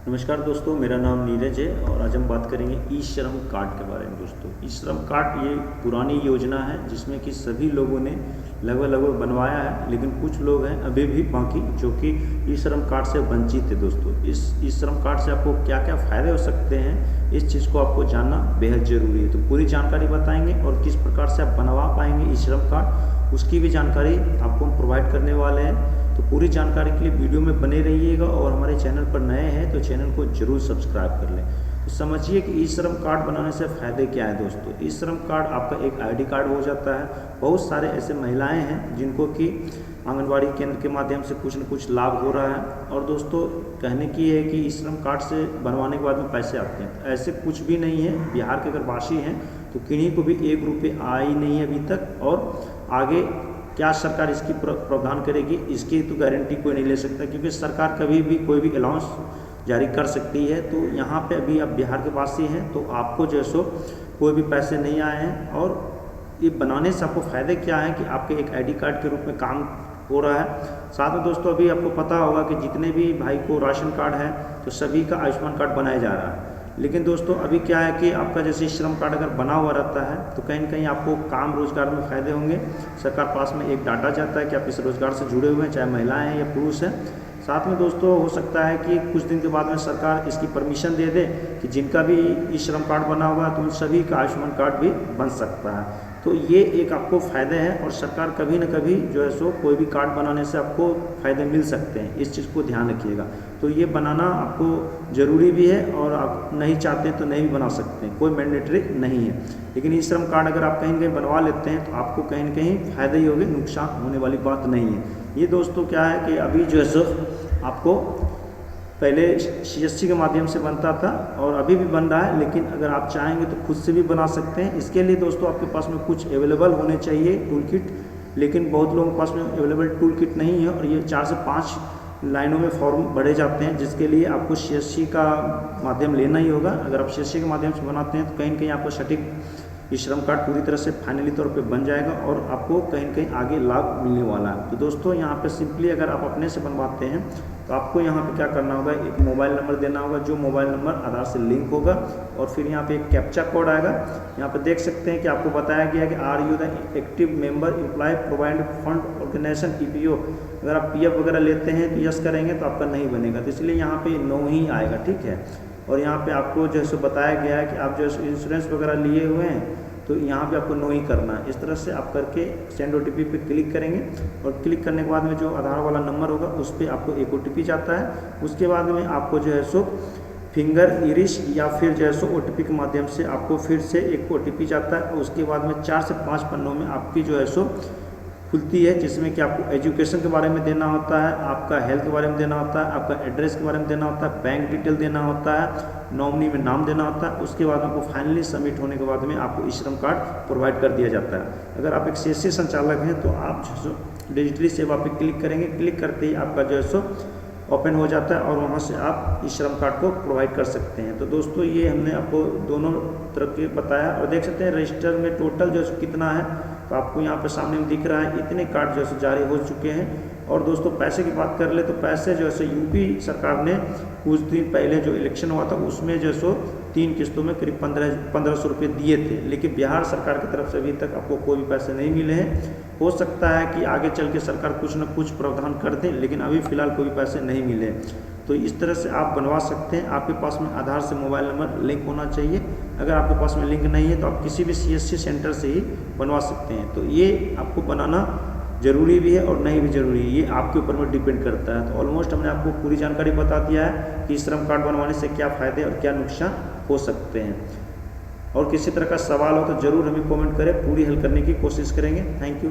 नमस्कार दोस्तों, मेरा नाम नीरज है और आज हम बात करेंगे ई श्रम कार्ड के बारे में। दोस्तों, ई श्रम कार्ड ये पुरानी योजना है जिसमें कि सभी लोगों ने लगभग बनवाया है, लेकिन कुछ लोग हैं अभी भी बाकी जो कि ई श्रम कार्ड से वंचित है। दोस्तों, इस ई श्रम कार्ड से आपको क्या क्या फ़ायदे हो सकते हैं, इस चीज़ को आपको जानना बेहद ज़रूरी है। तो पूरी जानकारी बताएंगे और किस प्रकार से आप बनवा पाएंगे ई श्रम कार्ड, उसकी भी जानकारी आपको हम प्रोवाइड करने वाले हैं। तो पूरी जानकारी के लिए वीडियो में बने रहिएगा और हमारे चैनल पर नए हैं तो चैनल को जरूर सब्सक्राइब कर लें। तो समझिए कि ई श्रम कार्ड बनाने से फ़ायदे क्या है। दोस्तों, ई श्रम कार्ड आपका एक आईडी कार्ड हो जाता है। बहुत सारे ऐसे महिलाएं हैं जिनको कि आंगनबाड़ी केंद्र के माध्यम से कुछ न कुछ लाभ हो रहा है। और दोस्तों, कहने की है कि ई श्रम कार्ड से बनवाने के बाद में पैसे आते हैं, तो ऐसे कुछ भी नहीं है। बिहार के अगर वासी हैं तो किन्हीं को भी 1 रुपये आया ही नहीं है अभी तक, और आगे क्या सरकार इसकी प्रावधान करेगी इसकी तो गारंटी कोई नहीं ले सकता, क्योंकि सरकार कभी भी कोई भी अलाउंस जारी कर सकती है। तो यहाँ पे अभी आप बिहार के वासी हैं तो आपको जो सो कोई भी पैसे नहीं आए हैं। और ये बनाने से आपको फ़ायदे क्या है कि आपके एक आईडी कार्ड के रूप में काम हो रहा है। साथ में दोस्तों, अभी आपको पता होगा कि जितने भी भाई को राशन कार्ड है तो सभी का आयुष्मान कार्ड बनाया जा रहा है। लेकिन दोस्तों, अभी क्या है कि आपका जैसे श्रम कार्ड अगर बना हुआ रहता है तो कहीं न कहीं आपको काम रोजगार में फ़ायदे होंगे। सरकार पास में एक डाटा जाता है कि आप इस रोजगार से जुड़े हुए हैं, चाहे महिलाएं हैं या पुरुष हैं। साथ में दोस्तों, हो सकता है कि कुछ दिन के बाद में सरकार इसकी परमिशन दे दे कि जिनका भी ई श्रम कार्ड बना हुआ है तो उन सभी का आयुष्मान कार्ड भी बन सकता है। तो ये एक आपको फ़ायदे हैं और सरकार कभी न कभी जो है सो कोई भी कार्ड बनाने से आपको फ़ायदे मिल सकते हैं, इस चीज़ को ध्यान रखिएगा। तो ये बनाना आपको ज़रूरी भी है और आप नहीं चाहते तो नहीं भी बना सकते हैं, कोई मैंडेटरी नहीं है। लेकिन ई श्रम कार्ड अगर आप कहीं न कहीं बनवा लेते हैं तो आपको कहीं न कहीं फ़ायदे ही होंगे, नुकसान होने वाली बात नहीं है। ये दोस्तों क्या है कि अभी जो है सो आपको पहले CSC के माध्यम से बनता था और अभी भी बन रहा है, लेकिन अगर आप चाहेंगे तो खुद से भी बना सकते हैं। इसके लिए दोस्तों आपके पास में कुछ अवेलेबल होने चाहिए टूल किट, लेकिन बहुत लोगों के पास में अवेलेबल टूल किट नहीं है और ये 4 से 5 लाइनों में फॉर्म भरे जाते हैं, जिसके लिए आपको CSC का माध्यम लेना ही होगा। अगर आप CSC के माध्यम से बनाते हैं तो कहीं न कहीं आपको सटीक ई श्रम कार्ड पूरी तरह से फाइनली तौर पे बन जाएगा और आपको कहीं न कहीं आगे लाभ मिलने वाला है। तो दोस्तों, यहाँ पे सिंपली अगर आप अपने से बनवाते हैं तो आपको यहाँ पे क्या करना होगा, एक मोबाइल नंबर देना होगा जो मोबाइल नंबर आधार से लिंक होगा, और फिर यहाँ पे एक कैप्चा कोड आएगा। यहाँ पे देख सकते हैं कि आपको बताया गया कि are you the active member employ provide fund organization EPO। अगर आप PF वगैरह लेते हैं तो यस करेंगे तो आपका नहीं बनेगा, तो इसलिए यहाँ पे नो ही आएगा, ठीक है। और यहाँ पे आपको जो है सो बताया गया है कि आप जो है इंश्योरेंस वगैरह लिए हुए हैं तो यहाँ पे आपको नो ही करना है। इस तरह से आप करके सेंड OTP पे क्लिक करेंगे और क्लिक करने के बाद में जो आधार वाला नंबर होगा उस पर आपको एक OTP जाता है। उसके बाद में आपको जो है सो फिंगर इरिश या फिर जो है सो OTP के माध्यम से आपको फिर से एक OTP जाता है। और उसके बाद में 4 से 5 पन्नों में आपकी जो है सो खुलती है, जिसमें कि आपको एजुकेशन के बारे में देना होता है, आपका हेल्थ के बारे में देना होता है, आपका एड्रेस के बारे में देना होता है, बैंक डिटेल देना होता है, नॉमिनी में नाम देना होता है। उसके बाद आपको फाइनली सबमिट होने के बाद में आपको ई श्रम कार्ड प्रोवाइड कर दिया जाता है। अगर आप एक CSC संचालक हैं तो आप जो सो डिजिटली सेवा पे क्लिक करेंगे, क्लिक करते ही आपका जो है सो ओपन हो जाता है और वहाँ से आप ई श्रम कार्ड को प्रोवाइड कर सकते हैं। तो दोस्तों, ये हमने आपको दोनों तरह के बताया और देख सकते हैं रजिस्टर में टोटल जो है कितना है, तो आपको यहाँ पर सामने में दिख रहा है इतने कार्ड जो है जारी हो चुके हैं। और दोस्तों, पैसे की बात कर ले तो पैसे जो है UP सरकार ने कुछ दिन पहले जो इलेक्शन हुआ था उसमें जो सो 3 किस्तों में करीब 1500 रुपये दिए थे, लेकिन बिहार सरकार की तरफ से अभी तक आपको कोई भी पैसे नहीं मिले हैं। हो सकता है कि आगे चल के सरकार कुछ न कुछ प्रावधान कर दे, लेकिन अभी फ़िलहाल कोई पैसे नहीं मिले। तो इस तरह से आप बनवा सकते हैं। आपके पास में आधार से मोबाइल नंबर लिंक होना चाहिए। अगर आपके पास में लिंक नहीं है तो आप किसी भी CSC सेंटर से ही बनवा सकते हैं। तो ये आपको बनाना ज़रूरी भी है और नहीं भी ज़रूरी है, ये आपके ऊपर में डिपेंड करता है। तो ऑलमोस्ट हमने आपको पूरी जानकारी बता दिया है कि श्रम कार्ड बनवाने से क्या फ़ायदे और क्या नुकसान हो सकते हैं। और किसी तरह का सवाल हो तो ज़रूर हमें कमेंट करें, पूरी हल करने की कोशिश करेंगे। Thank you.